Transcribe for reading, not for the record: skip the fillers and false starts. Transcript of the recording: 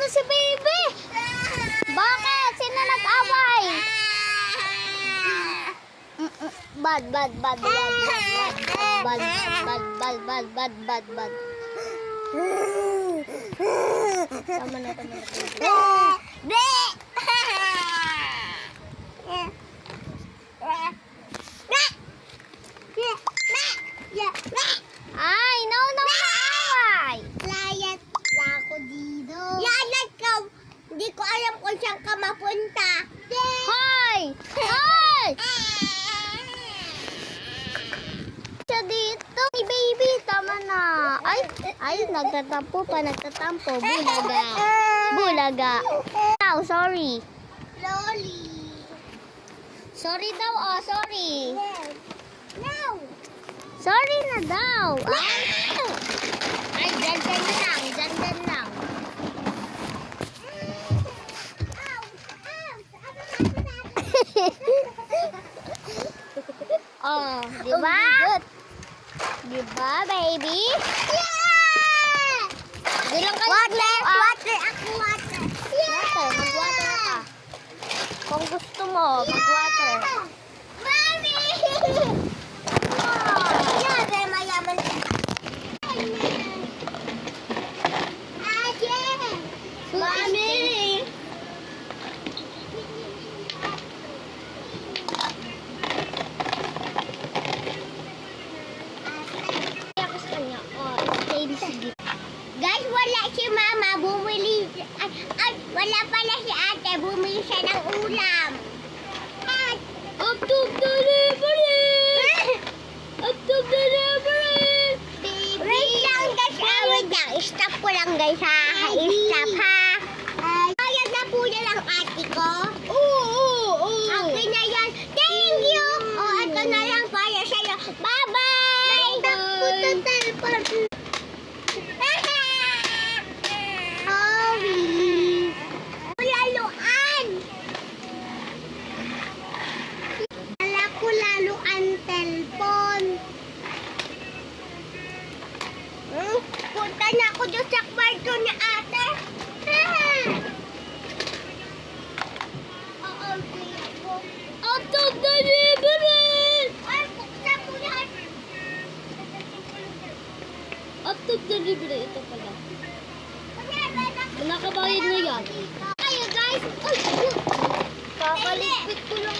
na si baby. Bakit? Sino nag-away? Bad. Tama na. Ay, no, away. Layas na ako dito. Yan, ikaw. Hindi ko alam kung saan ka mapunta. Hoy! Siya dito. Hey, baby, tama na. Ay, nagtatampo. Bulaga. Now, sorry. Loli. Sorry daw, sorry. No. Sorry na daw. Ay, dyan lang. Oh, di ba? Di ba, baby? Yeah! Bilang kayo. Water. Water, mag-water ka. Kung gusto mo, mag-water. Mami! Yeah, very mayaman. Mami! Guys, wala si Mama, bumili. Ay, wala pala si Ate, bumili siya ng ulam. Up to delivery! Baby! Wait lang guys, wait lang. Stop ko lang guys ha. Stop ha. Kaya na po yan ang ate ko. Oo. Okay na yan. Thank you. Ito na lang para sa'yo. Bye-bye! Laluan! Wala ko laluan telpon. Punta na ako doon sa kwarto ni ate. Up to delivery! Ay, buksan mo yan. Up to delivery. Ito pala. Nakabayad na yan. Ayo guys. Kakaligpit ko lang